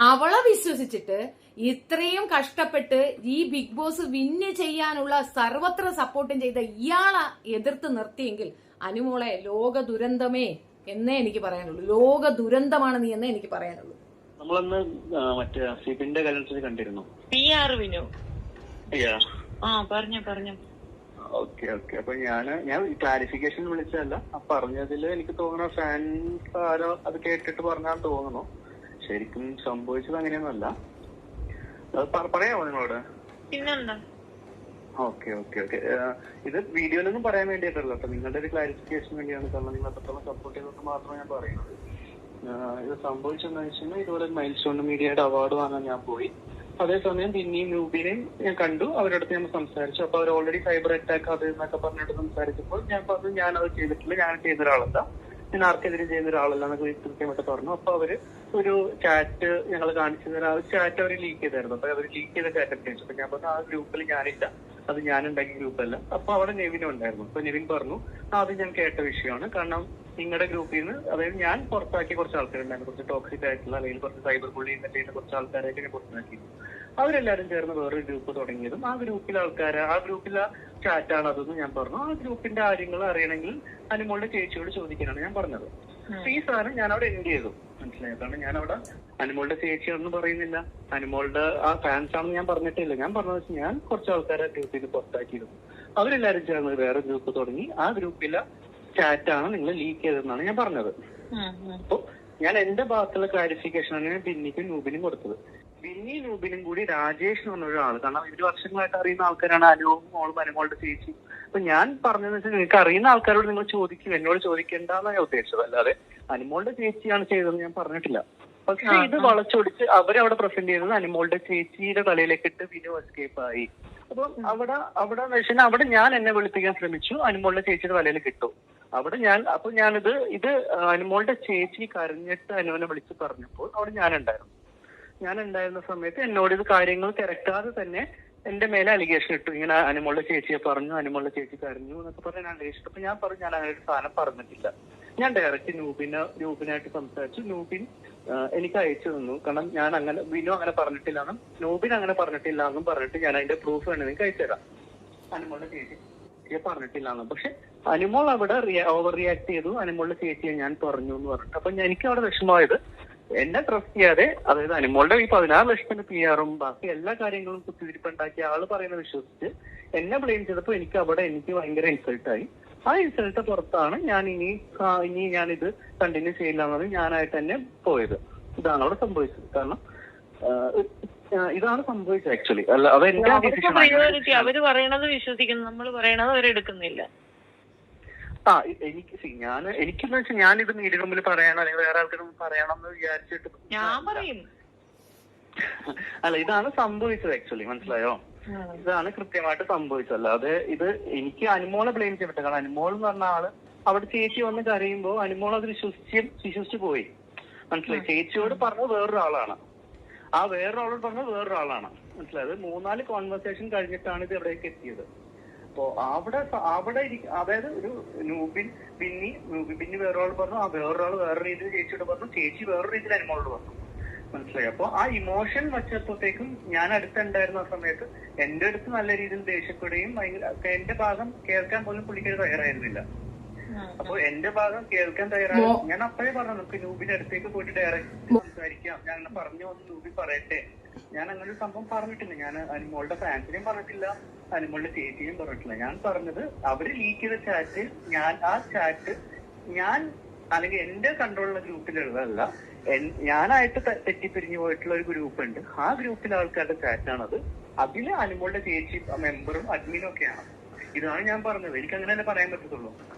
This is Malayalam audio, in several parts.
അവളെ വിശ്വസിച്ചിട്ട് ഇത്രയും കഷ്ടപ്പെട്ട് ഈ ബിഗ് ബോസ് വിന്ന് ചെയ്യാനുള്ള സർവത്ര സപ്പോർട്ടും ചെയ്ത ഇയാളെ എതിർത്ത് നിർത്തിയെങ്കിൽ അനുമോളെ ലോക ദുരന്തമേ എന്നേ എനിക്ക് പറയാനുള്ളൂ. ലോക ദുരന്തമാണ് നീ എന്നേ എനിക്ക് പറയാനുള്ളൂ. നമ്മളന്ന് മറ്റേ സിബിന്റെ കല്യാണത്തിൽ കണ്ടിരുന്നു. വിനു പറഞ്ഞു. ഓക്കെ. അപ്പൊ ഞാൻ ക്ലാരിഫിക്കേഷൻ വിളിച്ചതല്ല. പറഞ്ഞതിൽ എനിക്ക് തോന്നുന്ന ഫാൻസ് ആരോ അത് കേട്ടിട്ട് പറഞ്ഞാൽ തോന്നുന്നു. ശരിക്കും സംഭവിച്ചത് അങ്ങനെയൊന്നുമല്ല. പറയാമോ നിങ്ങളോട്? പിന്നെന്താ? ഓക്കെ. ഇത് വീഡിയോയിലൊന്നും പറയാൻ വേണ്ടിയിട്ടല്ലോ കേട്ടോ, നിങ്ങളുടെ ഒരു ക്ലാരിഫിക്കേഷൻ വേണ്ടിയാണ്. കാരണം നിങ്ങൾ അത്രത്തോളം സപ്പോർട്ട് ചെയ്തത് മാത്രമാണ് ഞാൻ പറയുന്നത്. ഇത് സംഭവിച്ചെന്ന് വെച്ചാൽ ഇതുപോലെ മൈൽ സ്റ്റോൺ മീഡിയയുടെ അവാർഡ് വാങ്ങാൻ ഞാൻ പോയി. അതേസമയം പിന്നെയും ന്യൂബിനെയും ഞാൻ കണ്ടു. അവരുടെ അടുത്ത് ഞാൻ സംസാരിച്ചു. അപ്പൊ അവർ ഓൾറെഡി സൈബർ അറ്റാക്ക് അത് എന്നൊക്കെ പറഞ്ഞിട്ട് സംസാരിച്ചപ്പോൾ ഞാൻ പറഞ്ഞു ഞാനത് ചെയ്തിട്ടില്ല, ഞാൻ ചെയ്ത ഒരാളല്ല, ഞാൻ ആർക്കെതിരെ ചെയ്യുന്ന ഒരാളല്ല എന്നൊക്കെ കൃത്യമായിട്ട് പറഞ്ഞു. അപ്പൊ അവര് ഒരു ചാറ്റ് ഞങ്ങൾ കാണിച്ചു തരാം. ആ ചാറ്റ് അവർ ലീക്ക് ചെയ്തായിരുന്നു. അപ്പൊ അവർ ലീക്ക് ചെയ്ത ചാറ്റ് അടിച്ചു. അപ്പൊ ഞാൻ പറഞ്ഞു ആ ഗ്രൂപ്പിൽ ഞാനില്ല, അത് ഞാനുണ്ടാക്കിയ ഗ്രൂപ്പല്ല. അപ്പൊ അവിടെ നെവിനും ഉണ്ടായിരുന്നു. അപ്പൊ നെവിൻ പറഞ്ഞു അത് ഞാൻ കേട്ട വിഷയമാണ്. കാരണം നിങ്ങളുടെ ഗ്രൂപ്പിൽ നിന്ന്, അതായത് ഞാൻ പുറത്താക്കിയ കുറച്ച് ആൾക്കാരുണ്ടായിരുന്നു, കുറച്ച് ടോക്സിക് ആയിട്ടുള്ള അല്ലെങ്കിൽ കുറച്ച് സൈബർ ബുള്ളിങ് ചെയ്യുന്ന കുറച്ച് ആൾക്കാരായിട്ട് ഞാൻ പുറത്താക്കിയിരുന്നു. അവരെല്ലാരും ചേർന്ന് വേറൊരു ഗ്രൂപ്പ് തുടങ്ങിയതും ആ ഗ്രൂപ്പിലെ ആൾക്കാര്, ആ ഗ്രൂപ്പിലെ ചാറ്റാണ് അതെന്ന് ഞാൻ പറഞ്ഞു. ആ ഗ്രൂപ്പിന്റെ കാര്യങ്ങൾ അറിയണമെങ്കിൽ അനുമോളുടെ ചേച്ചിയോട് ചോദിക്കാനാണ് ഞാൻ പറഞ്ഞത്. ഈ സാധനം ഞാൻ അവിടെ എൻഡ് ചെയ്തു. മനസ്സിലായോ? കാരണം ഞാൻ അവിടെ അനുമോളുടെ ചേച്ചിയാണെന്ന് പറയുന്നില്ല, അനുമോളുടെ ആ ഫാൻസ് ആണെന്ന് ഞാൻ പറഞ്ഞിട്ടില്ല. ഞാൻ പറഞ്ഞത് വെച്ചാൽ ഞാൻ കുറച്ച് ആൾക്കാരെ ഗ്രൂപ്പിൽ നിന്ന് പുറത്താക്കിയിരുന്നു. അവരെല്ലാരും ചേർന്ന് വേറെ ഗ്രൂപ്പ് തുടങ്ങി. ആ ഗ്രൂപ്പിലെ ചാറ്റാണ് നിങ്ങൾ ലീക്ക് ചെയ്തതെന്നാണ് ഞാൻ പറഞ്ഞത്. അപ്പൊ ഞാൻ എന്റെ ഭാഗത്തുള്ള ക്ലാരിഫിക്കേഷനാണ് ഞാൻ ബിന്നിക്കും നൂബിനും കൊടുത്തത്. ബിന്നി നൂബിനും കൂടി രാജേഷ് എന്ന് പറഞ്ഞ ഒരാൾ, കാരണം 2 വർഷങ്ങളായിട്ട് അറിയുന്ന ആൾക്കാരാണ് അനുവും മോളും അനുമോളുടെ ചേച്ചി. അപ്പൊ ഞാൻ പറഞ്ഞതെന്ന് വെച്ചാൽ നിങ്ങൾക്ക് അറിയുന്ന ആൾക്കാരോട് നിങ്ങൾ ചോദിക്കും, എന്നോട് ചോദിക്കേണ്ടെന്നാണ് ഞാൻ ഉദ്ദേശിച്ചത്. അല്ലാതെ അനുമോളുടെ ചേച്ചിയാണ് ചെയ്തതെന്ന് ഞാൻ പറഞ്ഞിട്ടില്ല. പക്ഷെ ഇത് വളച്ചൊടിച്ച് അവരവിടെ പ്രസന്റ് ചെയ്തത് അനുമോളുടെ ചേച്ചിയുടെ തലയിലേക്ക് ഇട്ട് വിനു എസ്കേപ്പ് ആയി. അപ്പൊ അവിടെ ഞാൻ എന്നെ വിളിപ്പിക്കാൻ ശ്രമിച്ചു, അനുമോളുടെ ചേച്ചിയുടെ തലയിൽ കിട്ടും. അവിടെ ഞാനിത് അനുമോളുടെ ചേച്ചി കരഞ്ഞിട്ട് അനുവിനെ വിളിച്ച് പറഞ്ഞപ്പോൾ അവിടെ ഞാനുണ്ടായിരുന്ന സമയത്ത് എന്നോട് ഇത് കാര്യങ്ങൾ തിരക്കാതെ തന്നെ എന്റെ മേലെ അലിഗേഷൻ ഇട്ടു. ഇങ്ങനെ അനുമോളുടെ ചേച്ചിയെ പറഞ്ഞു, അനുമോളുടെ ചേച്ചി കരഞ്ഞു എന്നൊക്കെ പറഞ്ഞ് ഞാൻ അന്വേഷിച്ചു. അപ്പൊ ഞാൻ പറഞ്ഞു ഞാൻ അങ്ങനെ ഒരു സാധനം പറഞ്ഞിട്ടില്ല. ഞാൻ ഡയറക്റ്റ് നൂബിനായിട്ട് സംസാരിച്ചു. നൂബിൻ എനിക്ക് അയച്ചു തന്നു. കാരണം ഞാൻ അങ്ങനെ വിനു അങ്ങനെ പറഞ്ഞിട്ടില്ല എന്നും നൂബിൻ അങ്ങനെ പറഞ്ഞിട്ടില്ല എന്നും പറഞ്ഞിട്ട് ഞാൻ അതിന്റെ പ്രൂഫ് വേണം നിങ്ങൾക്ക് അയച്ചുതരാം. അനുമോളുടെ ചേച്ചിയെ പറഞ്ഞിട്ടില്ല എന്നും. പക്ഷെ അനുമോൾ അവിടെ ഓവർ റിയാക്ട് ചെയ്തു. അനുമോളുടെ ചേച്ചിയെ ഞാൻ പറഞ്ഞു എന്ന് പറഞ്ഞിട്ട്. അപ്പൊ എനിക്ക് അവിടെ വിഷമമായത്, എന്നെ ട്രസ്റ്റ് ചെയ്യാതെ, അതായത് അനുമോളുടെ ഈ 16 ലക്ഷത്തിന് PR-ഉം ബാക്കി എല്ലാ കാര്യങ്ങളും കുത്തിരിപ്പുണ്ടാക്കി ആള് പറയുന്നത് വിശ്വസിച്ച് എന്നെ ബ്ലെയിം ചെയ്തപ്പോ എനിക്ക് ഭയങ്കര ഇൻസൾട്ടായി. ആ ഇൻസൾട്ട് പുറത്താണ് ഞാൻ ഇനി ഞാനിത് കണ്ടിന്യൂ ചെയ്യില്ല എന്നത് ഞാനായിട്ട് തന്നെ പോയത്. ഇതാണ് അവിടെ സംഭവിച്ചത്. കാരണം ഇതാണ് സംഭവിച്ചത് ആക്ച്വലി. അല്ല അത് എന്റെ ഡിസിഷൻ. അവര് പറയണത് വിശ്വസിക്കുന്നു, നമ്മൾ പറയണത് അവരെടുക്കുന്നില്ല. എനിക്കെന്ന് വെച്ചാൽ ഞാനിത് മീഡിയ റൂമിൽ പറയണോ അല്ലെങ്കിൽ വേറെ ആൾക്കാരും പറയണം എന്ന് വിചാരിച്ചിട്ട് ഞാൻ പറയും. അല്ല, ഇതാണ് സംഭവിച്ചത് ആക്ച്വലി. മനസ്സിലായോ? ഇതാണ് കൃത്യമായിട്ട് സംഭവിച്ചത്. അല്ലാതെ ഇത് എനിക്ക് അനുമോളെ ബ്ലെയിം ചെയ്യപ്പെട്ട. കാരണം അനുമോൾ എന്ന് പറഞ്ഞ ആള് അവിടെ ചേച്ചി വന്ന് കരയുമ്പോ അനുമോൾ അത് വിശ്വസിച്ച് പോയി. മനസ്സിലായി? ചേച്ചിയോട് പറഞ്ഞത് വേറൊരാളാണ്, ആ വേറൊരാളോട് പറഞ്ഞത് വേറൊരാളാണ്. മനസ്സിലായത്? 3-4 കോൺവെർസേഷൻ കഴിഞ്ഞിട്ടാണ് ഇത് എവിടേക്ക് എത്തിയത്. അപ്പൊ അവിടെ അതായത് ഒരു ബിന്നി വേറൊരാൾ പറഞ്ഞു, ആ വേറൊരാൾ വേറെ രീതിയിൽ ചേച്ചിയോട് പറഞ്ഞു, ചേച്ചി വേറൊരു രീതിയിൽ അനുമോളോട് പറഞ്ഞു. മനസ്സിലായി? അപ്പൊ ആ ഇമോഷൻ വച്ചപ്പോഴത്തേക്കും ഞാൻ അടുത്തുണ്ടായിരുന്ന ആ സമയത്ത് എന്റെ അടുത്ത് നല്ല രീതിയിൽ ദേഷ്യപ്പെടുകയും എന്റെ ഭാഗം കേൾക്കാൻ പോലും പുള്ളിക്ക് തയ്യാറായിരുന്നില്ല. അപ്പൊ എന്റെ ഭാഗം കേൾക്കാൻ തയ്യാറായി. ഞാൻ അപ്പോഴേ പറഞ്ഞു നമുക്ക് നൂബിന്റെ അടുത്തേക്ക് പോയിട്ട് ഡയറക്റ്റ് സംസാരിക്കാം, ഞാൻ അങ്ങനെ പറഞ്ഞു വന്ന് നൂബി പറയട്ടെ. ഞാൻ അങ്ങനെ ഒരു സംഭവം പറഞ്ഞിട്ടില്ല. ഞാൻ അനുമോളുടെ ഫാൻസിനെയും പറഞ്ഞിട്ടില്ല, അനുമോളുടെ ചേച്ചിയും പറഞ്ഞിട്ടില്ല. ഞാൻ പറഞ്ഞത് അവര് ലീക്ക് ചെയ്ത ചാറ്റ്, ഞാൻ അല്ലെങ്കിൽ എന്റെ കൺട്രോളുള്ള ഗ്രൂപ്പിലുള്ളതല്ല, ഞാനായിട്ട് തെറ്റിപ്പിരിഞ്ഞു പോയിട്ടുള്ള ഒരു ഗ്രൂപ്പ് ഉണ്ട്. ആ ഗ്രൂപ്പിലെ ആൾക്കാരുടെ ചാറ്റാണത്. അതില് അനുമോളുടെ ചേച്ചി മെമ്പറും അഡ്മിനും ഒക്കെയാണ്. ഇതാണ് ഞാൻ പറഞ്ഞത്. എനിക്ക് അങ്ങനെ തന്നെ പറയാൻ പറ്റത്തുള്ളൂ.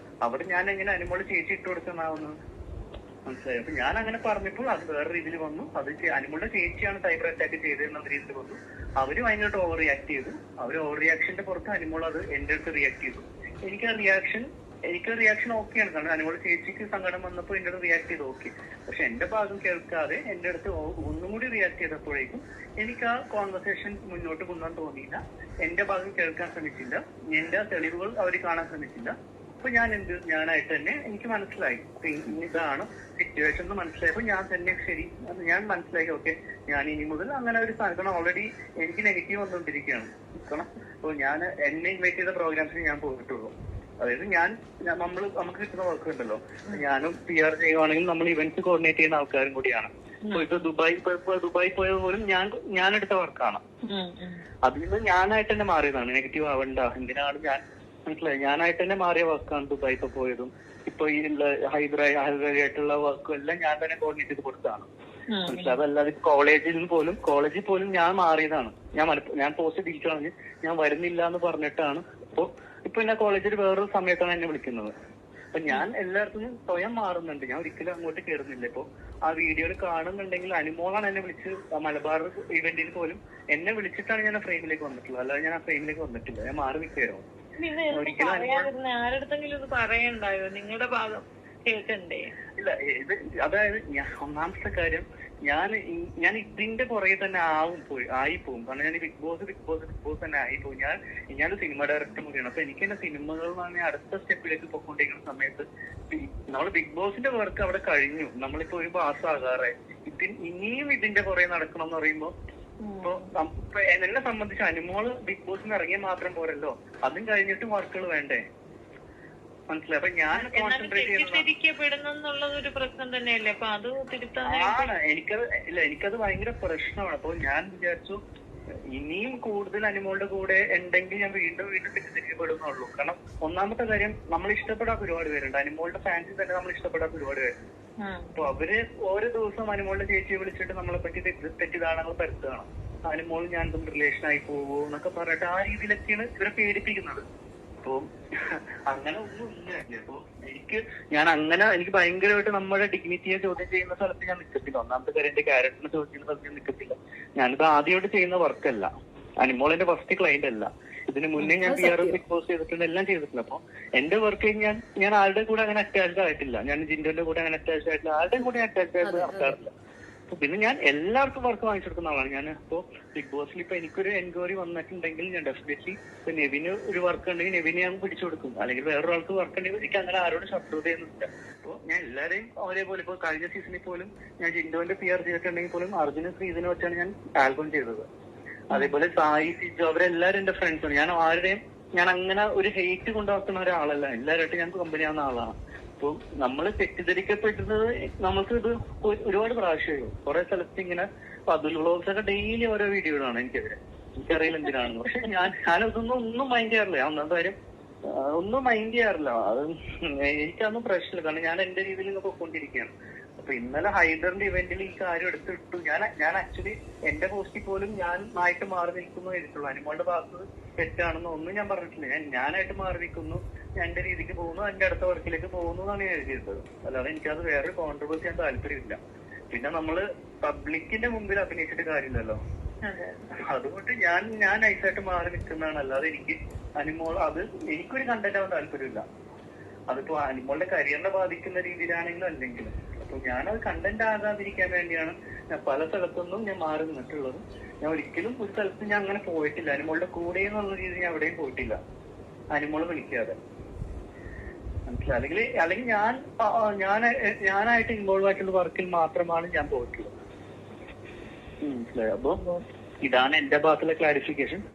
അവിടെ ഞാൻ എങ്ങനെ അനുമോളുടെ ചേച്ചി ഇട്ട് കൊടുക്കുന്നതാവുന്നത്? മനസ്സിലായി? അപ്പൊ ഞാൻ അങ്ങനെ പറഞ്ഞപ്പോൾ അത് വേറെ രീതിയിൽ വന്നു. അത് അനുമോളുടെ ചേച്ചിയാണ് സൈബർ അറ്റാക്ക് ചെയ്തതെന്ന രീതിയിൽ വന്നു. അവര് ഭയങ്കരമായിട്ട് ഓവർ റിയാക്ട് ചെയ്തു. അവര് ഓവർ റിയാക്ഷന്റെ പുറത്ത് അനുമോൾ അത് എന്റെ അടുത്ത് റിയാക്ട് ചെയ്തു. എനിക്ക് റിയാക്ഷൻ ഓക്കെയാണ്. കാരണം അനുമോളുടെ ചേച്ചിക്ക് സങ്കടം വന്നപ്പോൾ എന്റെ അടുത്ത് റിയാക്ട് ചെയ്ത് ഓക്കെ. പക്ഷെ എന്റെ ഭാഗം കേൾക്കാതെ എന്റെ അടുത്ത് ഒന്നും കൂടി റിയാക്ട് ചെയ്തപ്പോഴേക്കും എനിക്ക് ആ കോൺവെർസേഷൻ മുന്നോട്ട് കൊണ്ടുപോകാൻ തോന്നിയില്ല. എന്റെ ഭാഗം കേൾക്കാൻ ശ്രമിച്ചില്ല, എന്റെ തെളിവുകൾ അവർ കാണാൻ ശ്രമിച്ചില്ല. അപ്പൊ ഞാനായിട്ട് തന്നെ എനിക്ക് മനസ്സിലായി ഇതാണ് സിറ്റുവേഷൻ എന്ന് മനസ്സിലായപ്പോ ഞാൻ തന്നെ ശരി ഞാൻ മനസ്സിലാക്കി ഓക്കെ ഞാൻ ഇനി മുതൽ അങ്ങനെ ഒരു സാധനം ഓൾറെഡി എനിക്ക് നെഗറ്റീവ് വന്നുകൊണ്ടിരിക്കുകയാണ്. കാരണം അപ്പൊ ഞാൻ എന്നെ ഇൻവൈറ്റ് ചെയ്ത പ്രോഗ്രാംസിന് ഞാൻ പോയിട്ടുള്ളൂ. അതായത് നമുക്ക് കിട്ടുന്ന വർക്ക് ഉണ്ടല്ലോ, ഞാനും PR ചെയ്യുവാണെങ്കിൽ നമ്മൾ ഇവന്റ്സ് കോർഡിനേറ്റ് ചെയ്യുന്ന ആൾക്കാരും കൂടിയാണ്. ഇപ്പൊ ദുബായി പോയത് പോലും ഞാൻ എടുത്ത വർക്കാണ്. അതിൽ നിന്ന് ഞാനായിട്ട് തന്നെ മാറിയതാണ്. നെഗറ്റീവ് ആവണ്ട, എന്തിനാണ് ഞാൻ മനസ്സിലായി, ഞാനായിട്ട് തന്നെ മാറിയ വർക്കാണ് ദുബായി ഇപ്പൊ പോയതും. ഇപ്പൊ ഈ ഹൈദരാബാദായിട്ടുള്ള വർക്കും എല്ലാം ഞാൻ തന്നെ കോർഡിനേറ്റ് ചെയ്ത് കൊടുത്തതാണ്. മനസ്സിലായി. അതല്ലാതെ കോളേജിൽ പോലും ഞാൻ മാറിയതാണ്. ഞാൻ പോസ്റ്റ് തിരിച്ചു ഞാൻ വരുന്നില്ല എന്ന് പറഞ്ഞിട്ടാണ് ഇപ്പൊ എന്നെ കോളേജിൽ വേറൊരു സമയത്താണ് എന്നെ വിളിക്കുന്നത്. അപ്പൊ ഞാൻ എല്ലായിടത്തും സ്വയം മാറുന്നുണ്ട്. ഞാൻ ഒരിക്കലും അങ്ങോട്ട് കയറുന്നില്ല. ഇപ്പൊ ആ വീഡിയോയിൽ കാണുന്നുണ്ടെങ്കിൽ അനുമോളാണ് എന്നെ വിളിച്ച് മലബാർ ഇവന്റിൽ പോലും എന്നെ വിളിച്ചിട്ടാണ് ഞാൻ ആ ഫ്രെയിമിലേക്ക് വന്നിട്ടുള്ളത്. അല്ലാതെ ഞാൻ ആ ഫ്രെയിമിലേക്ക് വന്നിട്ടില്ല. ഞാൻ മാറി നിൽക്കുകയായിരുന്നു. ആരടുത്തെങ്കിലും ഇത് പറയണ്ടായോ? നിങ്ങളുടെ ഭാഗം കേൾക്കണ്ടേ? ഇല്ല, അതായത് ഒന്നാമത്തെ കാര്യം ഞാൻ ഇതിന്റെ പുറകെ തന്നെ ആയിപ്പോവും. കാരണം ഞാൻ ബിഗ് ബോസ് തന്നെ ആയിപ്പോവും. ഞാൻ സിനിമ ഡയറക്ടർ കൂടിയാണ്. അപ്പൊ എനിക്ക് തന്നെ സിനിമകൾ അടുത്ത സ്റ്റെപ്പിലേക്ക് പോയിക്കൊണ്ടിരിക്കുന്ന സമയത്ത് നമ്മൾ ബിഗ് ബോസിന്റെ വർക്ക് അവിടെ കഴിഞ്ഞു. നമ്മളിപ്പോ ഒരു മാസമാകാറായി. ഇനിയും ഇതിന്റെ പുറകെ നടക്കണം എന്ന് പറയുമ്പോ ഇപ്പൊ എന്നെ സംബന്ധിച്ച് അനുമോള് ബിഗ് ബോസിന് ഇറങ്ങിയാൽ മാത്രം പോരല്ലോ, അതും കഴിഞ്ഞിട്ട് വർക്കുകൾ വേണ്ടേ? മനസ്സിലായി. അപ്പൊ ഞാൻ കോൺസെൻട്രേറ്റ് ചെയ്യുന്നത് പ്രശ്നം തന്നെയല്ലേ? അപ്പൊ അത് ആണ്. എനിക്കത് ഭയങ്കര പ്രശ്നമാണ്. അപ്പൊ ഞാൻ വിചാരിച്ചു ഇനിയും കൂടുതൽ അനുമോളുടെ കൂടെ ഉണ്ടെങ്കിൽ ഞാൻ വീണ്ടും തെറ്റിദ്ധരിക്കപ്പെടുന്നുള്ളൂ. കാരണം ഒന്നാമത്തെ കാര്യം നമ്മൾ ഇഷ്ടപ്പെടാത്ത ഒരുപാട് പേരുണ്ട്. അനുമോളുടെ ഫാൻസിൽ തന്നെ നമ്മൾ ഇഷ്ടപ്പെടാത്ത ഒരുപാട് പേരുണ്ട്. അപ്പൊ അവര് ഓരോ ദിവസം അനുമോളുടെ ചേച്ചിയെ വിളിച്ചിട്ട് നമ്മളെ പറ്റി തെറ്റിദ്ധാരണകൾ പരത്തുകയാണ്. അനുമോൾ ഞാൻ തമ്മിൽ റിലേഷൻ ആയി പോവോ എന്നൊക്കെ പറഞ്ഞിട്ട് ആ രീതിയിലൊക്കെയാണ് ഇവരെ പേടിപ്പിക്കുന്നത്. അപ്പൊ അങ്ങനെ ഒന്നും ഇല്ല. അപ്പൊ എനിക്ക് ഭയങ്കരമായിട്ട് നമ്മുടെ ഡിഗ്നിറ്റിയെ ചോദ്യം ചെയ്യുന്ന സ്ഥലത്ത് ഞാൻ നിൽക്കത്തില്ല. ഒന്നാമത്തെ കാര്യം എന്റെ ക്യാരക്ടറിനെ ചോദ്യം ചെയ്യുന്ന സ്ഥലത്ത് ഞാൻ നിൽക്കത്തില്ല. ഞാനിത് ആദ്യമായിട്ട് ചെയ്യുന്ന വർക്കല്ല. അനുമോൾ എന്റെ ഫസ്റ്റ് ക്ലയന്റ് അല്ല. ഇതിന് മുന്നേ ഞാൻ PR ബിഗ് ബോസ് ചെയ്തിട്ടുണ്ട്, എല്ലാം ചെയ്തിട്ടുണ്ട്. അപ്പൊ എന്റെ വർക്ക് ഞാൻ ആരുടെ കൂടെ അങ്ങനെ അറ്റാച്ച്ഡ് ആയിട്ടില്ല. ഞാൻ ജിൻഡോന്റെ കൂടെ അങ്ങനെ അറ്റാച്ച്ഡ് ആയിട്ടില്ല. ആരുടെയും കൂടെ അറ്റാച്ച്ഡ് ആയിട്ട് നടക്കാറില്ല. പിന്നെ ഞാൻ എല്ലാവർക്കും വർക്ക് വാങ്ങിച്ചെടുക്കുന്ന ആളാണ്. ഞാൻ ഇപ്പോ ബിഗ് ബോസിൽ ഇപ്പൊ എനിക്കൊരു എൻക്വയറി വന്നിട്ടുണ്ടെങ്കിൽ ഞാൻ ഡെഫിനറ്റ്ലി ഇപ്പൊ നെവിന് ഒരു വർക്ക് ഉണ്ടെങ്കിൽ നെവിനെ ഞാൻ പിടിച്ചു കൊടുക്കും. അല്ലെങ്കിൽ വേറൊരാൾക്ക് വർക്ക് ഉണ്ടെങ്കിൽ എനിക്ക് അങ്ങനെ ആരോട് ശത്രുതയൊന്നുമില്ല. അപ്പൊ ഞാൻ എല്ലാവരെയും ഒരേപോലെ ഇപ്പൊ കഴിഞ്ഞ സീസണിൽ പോലും ഞാൻ ജിൻഡോന്റെ PR ചെയ്തിട്ടുണ്ടെങ്കിൽ പോലും അർജുനും ശ്രീധനും വെച്ചാണ് ഞാൻ ആൽബം ചെയ്തത്. അതേപോലെ സായി സിജു അവരെല്ലാരും എന്റെ ഫ്രണ്ട്സാണ്. ഞാൻ അങ്ങനെ ഒരു ഹെയ്റ്റ് കൊണ്ടുവക്കുന്ന ഒരാളല്ല. എല്ലാവരുമായിട്ട് ഞാൻ കമ്പനിയാവുന്ന ആളാണ്. അപ്പൊ നമ്മള് തെറ്റിദ്ധരിക്കപ്പെടുന്നത് നമ്മൾക്ക് ഇത് ഒരുപാട് പ്രാവശ്യമായി. കുറെ സ്ഥലത്ത് ഇങ്ങനെ അതുൽ വ്ളോഗ്സ് ഒക്കെ ഡെയിലി ഓരോ വീഡിയോകളാണ് എനിക്കറിയില്ല എന്തിനാണെന്ന്. പക്ഷെ ഒന്നും മൈൻഡ് ചെയ്യാറില്ല. ഒന്നാമത്തെ കാര്യം ഒന്നും മൈൻഡ് ചെയ്യാറില്ല. അത് എനിക്കതൊന്നും പ്രശ്നമില്ല. കാരണം ഞാൻ എന്റെ രീതിയിൽ ഇങ്ങനെ പൊയ്ക്കൊണ്ടിരിക്കുകയാണ്. അപ്പൊ ഇന്നലെ ഹൈദറിന്റെ ഇവന്റിൽ ഈ കാര്യം എടുത്തിട്ടു. ഞാൻ ആക്ച്വലി എന്റെ പോസ്റ്റിൽ പോലും ഞാൻ ആയിട്ട് മാറി നിൽക്കുന്നു എഴുതിയിട്ടുള്ളൂ. അനുമോളുടെ ഭാഗത്ത് തെറ്റാണെന്ന് ഒന്നും ഞാൻ പറഞ്ഞിട്ടില്ല. ഞാനായിട്ട് മാറി നിൽക്കുന്നു, ഞാൻ എന്റെ രീതിക്ക് പോകുന്നു, എന്റെ അടുത്ത വർക്കിലേക്ക് പോകുന്നു എന്നാണ് ഞാൻ എഴുതിയിരുന്നത്. അല്ലാതെ എനിക്കത് വേറൊരു കോൺട്രിബ്യൂട്ട് ചെയ്യാൻ താല്പര്യമില്ല. പിന്നെ നമ്മള് പബ്ലിക്കിന്റെ മുമ്പിൽ അഭിനയിച്ചിട്ട് കാര്യമില്ലല്ലോ. അതുകൊണ്ട് ഞാൻ നൈസായിട്ട് മാറി നിൽക്കുന്നതാണ്. അല്ലാതെ എനിക്കൊരു കണ്ടന്റ് ആവാൻ താല്പര്യമില്ല. അതിപ്പോ അനുമോളുടെ കരിയറിനെ ബാധിക്കുന്ന രീതിയിലാണെങ്കിലും അല്ലെങ്കിലും. അപ്പൊ ഞാനത് കണ്ടന്റ് ആകാതിരിക്കാൻ വേണ്ടിയാണ് ഞാൻ പല സ്ഥലത്തൊന്നും ഞാൻ മാറി നിന്നിട്ടുള്ളത്. ഞാൻ ഒരിക്കലും ഒരു സ്ഥലത്ത് ഞാൻ അങ്ങനെ പോയിട്ടില്ല. അനുമോളുടെ കൂടെ എന്നുള്ള രീതിയിൽ ഞാൻ എവിടെയും പോയിട്ടില്ല, അനുമോള് വിളിക്കാതെ. മനസ്സിലായി. അല്ലെങ്കിൽ ഞാനായിട്ട് ഇൻവോൾവ് ആയിട്ടുള്ള വർക്കിൽ മാത്രമാണ് ഞാൻ പോയിട്ടുള്ളത്. മനസ്സിലായി. അപ്പൊ ഇതാണ് എന്റെ ഭാഗത്തുള്ള ക്ലാരിഫിക്കേഷൻ.